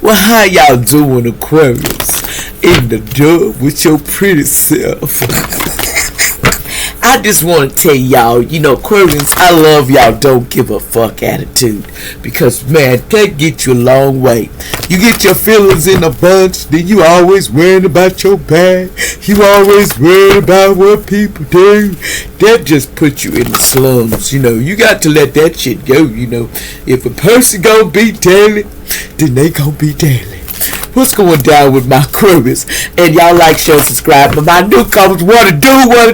Well, how y'all doing, Aquarius? In the dub with your pretty self. I just want to tell y'all, Aquarians, I love y'all don't give a fuck attitude. Because, man, that get you a long way. You get your feelings in a bunch, then you always worrying about your bag. You always worried about what people do. That just puts you in the slums, You got to let that shit go, If a person gonna be daily, then they gonna be daily. What's going down with my Aquarius? And y'all like, share, subscribe. But my newcomers, what to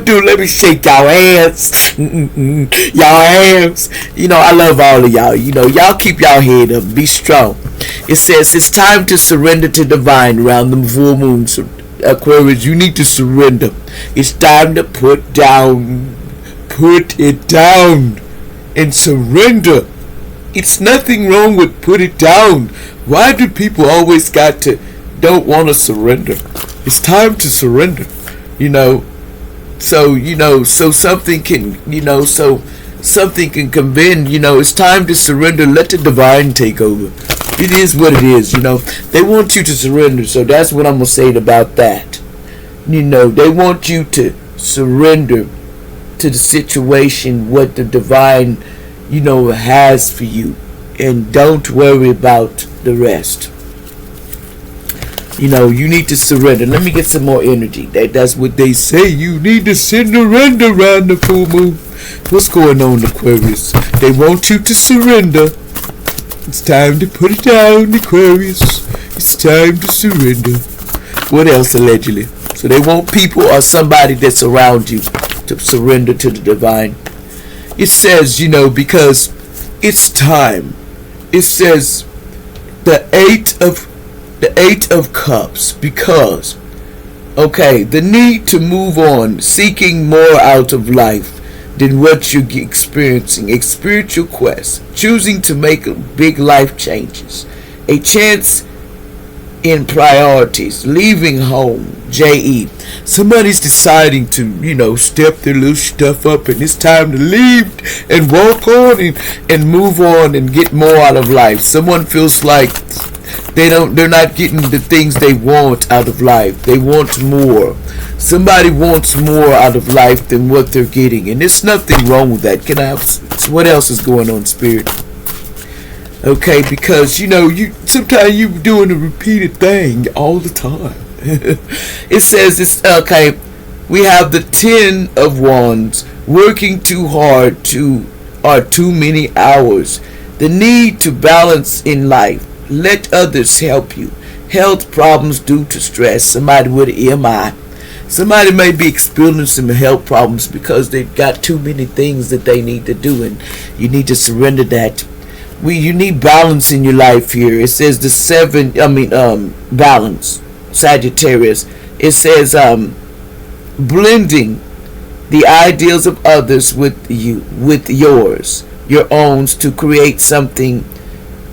do? Let me shake y'all hands. Y'all hands. I love all of y'all. Y'all keep y'all head up. Be strong. It says it's time to surrender to divine around the full moon. So, Aquarius, you need to surrender. It's time to put it down and surrender. It's nothing wrong with put it down. Why do people always don't want to surrender? It's time to surrender, so something can, something can convene, it's time to surrender. Let the divine take over. It is what it is, They want you to surrender, so that's what I'm going to say about that. They want you to surrender to the situation, what the divine, has for you. And don't worry about the rest. You need to surrender. Let me get some more energy. That's what they say. You need to surrender around the full moon. What's going on, Aquarius? They want you to surrender. It's time to put it down, Aquarius. It's time to surrender. What else, allegedly? So they want people or somebody that's around you to surrender to the divine. It says, because it's time. It says the eight of cups, because the need to move on, seeking more out of life than what you're experiencing, a spiritual quest, choosing to make big life changes, a chance in priorities, leaving home, J.E. Somebody's deciding to, step their little stuff up, and it's time to leave and walk on and move on and get more out of life. Someone feels like they're not getting the things they want out of life. They want more. Somebody wants more out of life than what they're getting, and there's nothing wrong with that. What else is going on, Spirit? Because you sometimes you're doing a repeated thing all the time. It says it's okay. We have the 10 of Wands, working too hard or too many hours. The need to balance in life. Let others help you. Health problems due to stress. Somebody with an EMI. Somebody may be experiencing some health problems because they've got too many things that they need to do, and you need to surrender that. You need balance in your life here. It says balance, Sagittarius. It says blending the ideals of others with yours, your own, to create something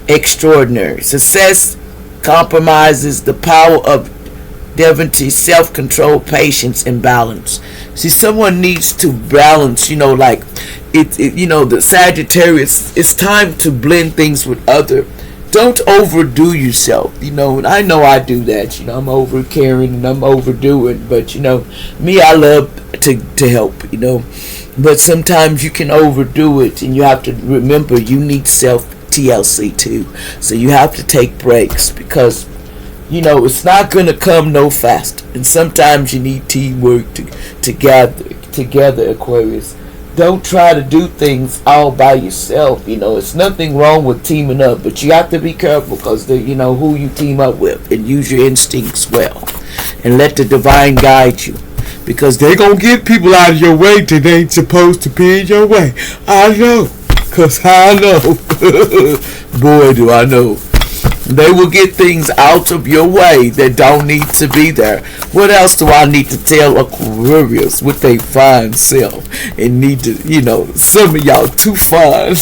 extraordinary. Success compromises the power of divinity, self-control, patience, and balance. See, someone needs to balance, the Sagittarius. It's time to blend things with other. Don't overdo yourself, and I know I do that, I'm over caring and I'm overdoing, but me, I love to help, but sometimes you can overdo it, and you have to remember you need self TLC too, so you have to take breaks, because it's not going to come no faster, and sometimes you need teamwork to gather together, Aquarius. Don't try to do things all by yourself. It's nothing wrong with teaming up, but you have to be careful, because who you team up with, and use your instincts well, and let the divine guide you, because they're gonna get people out of your way that ain't supposed to be in your way. I know, because I know. Boy, do I know. They will get things out of your way that don't need to be there. What else do I need to tell Aquarius with their fine self? And need to, some of y'all too fine.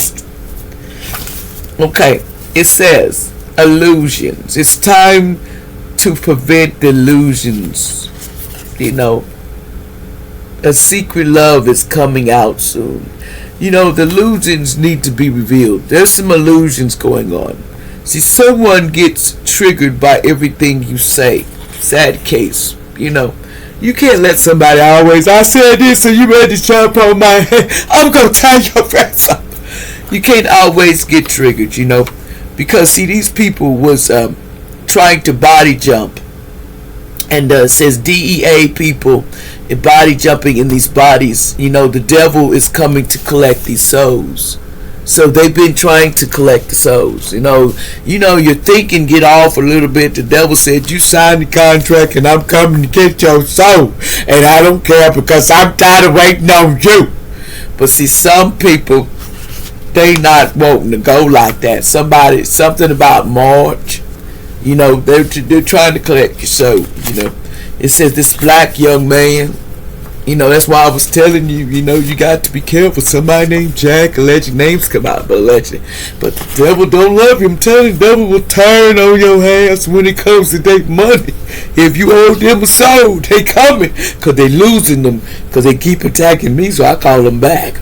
It says illusions. It's time to prevent delusions. A secret love is coming out soon. The illusions need to be revealed. There's some illusions going on. See, someone gets triggered by everything you say. Sad case, you know. You can't let somebody always, I said this and you ready to jump on my head. I'm going to tie your ass up. You can't always get triggered, you know. Because, see, these people was trying to body jump. And says DEA people body jumping in these bodies. You know, the devil is coming to collect these souls. So they've been trying to collect the souls. You know, your thinking get off a little bit. The devil said, you signed the contract and I'm coming to get your soul. And I don't care because I'm tired of waiting on you. But see, some people, they not wanting to go like that. Something about March. You know, they're trying to collect your soul. You know, it says this black young man. You know, that's why I was telling you, you know, you got to be careful. Somebody named Jack, alleged names come out, but allegedly. But the devil don't love you. I'm telling you, the devil will turn on your ass when it comes to their money. If you owe them a soul, they coming. Because they losing them. Because they keep attacking me, so I call them back.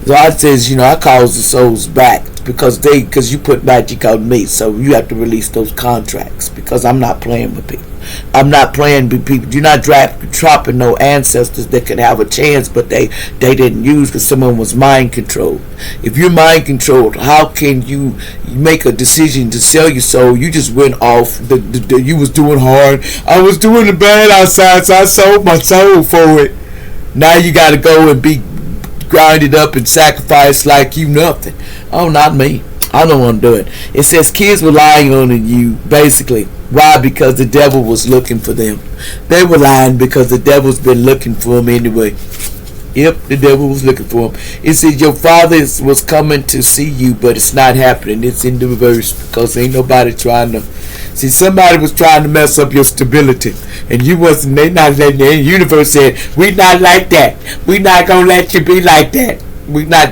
God says, you know, I call the souls back. Because you put magic on me. So you have to release those contracts. Because I'm not playing with people. I'm not playing with people. You're not dropping no ancestors that could have a chance, but they didn't use because someone was mind controlled. If you're mind controlled, how can you make a decision to sell your soul? You just went off. You was doing hard. I was doing the bad outside, so I sold my soul for it. Now you got to go and be grinded up and sacrificed like you nothing. Oh, not me. I don't want to do it. It says kids were lying on you, basically. Why? Because the devil was looking for them. They were lying because the devil's been looking for them anyway. Yep, the devil was looking for them. It says your father was coming to see you, but it's not happening. It's in the reverse because ain't nobody trying to. See, somebody was trying to mess up your stability, and you wasn't. They not letting you. The universe said, "We not like that. We not gonna let you be like that.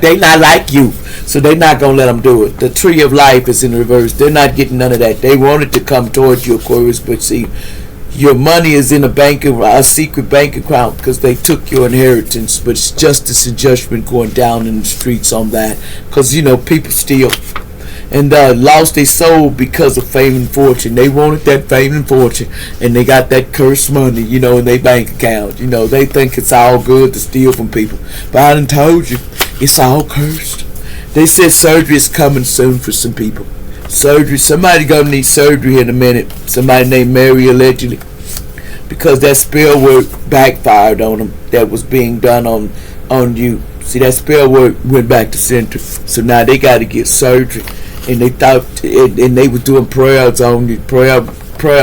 They not like you." So they're not going to let them do it. The tree of life is in reverse. They're not getting none of that. They wanted to come towards you, Aquarius, but see, your money is in a secret bank account because they took your inheritance, but it's justice and judgment going down in the streets on that because, you know, people steal and lost their soul because of fame and fortune. They wanted that fame and fortune, and they got that cursed money, you know, in their bank account. You know, they think it's all good to steal from people. But I done told you, it's all cursed. They said surgery is coming soon for some people. Surgery. Somebody gonna need surgery in a minute. Somebody named Mary allegedly. Because that spell work backfired on them that was being done on you. See, that spell work went back to center. So now they got to get surgery. And they thought, and they were doing prayers on you, prayer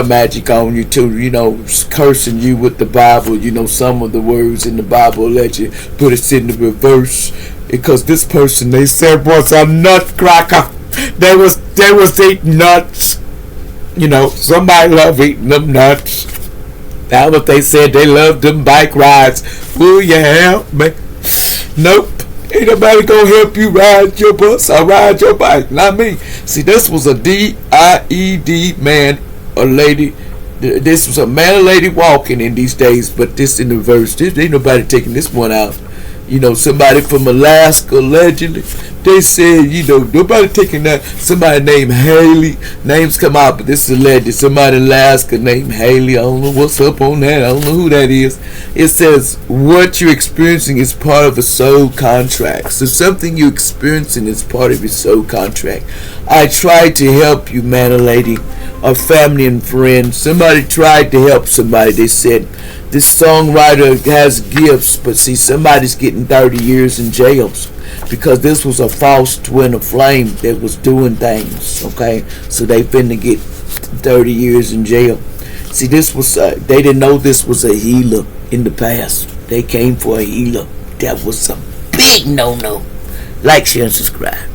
magic on you too, you know, cursing you with the Bible, you know, some of the words in the Bible let you, but it's in the reverse. Because this person they said was a nutcracker. They was eating nuts. You know, somebody love eating them nuts. That's what they said. They loved them bike rides. Will you help me? Nope. Ain't nobody gonna help you ride your bus or ride your bike. Not me. See, this was a D-I-E-D man or lady. This was a man or lady walking in these days, but this in the verse. This ain't nobody taking this one out. You know, somebody from Alaska, allegedly. They said, you know, nobody taking that. Somebody named Haley. Names come out, but this is alleged. Somebody in Alaska named Haley. I don't know what's up on that. I don't know who that is. It says, what you're experiencing is part of a soul contract. So something you're experiencing is part of your soul contract. I tried to help you, man or lady, or family and friends. Somebody tried to help somebody. They said, this songwriter has gifts, but see, somebody's getting 30 years in jails because this was a false twin of flame that was doing things, okay? So they finna get 30 years in jail. See, this was, they didn't know this was a healer in the past. They came for a healer. That was a big no-no. Like, share, and subscribe.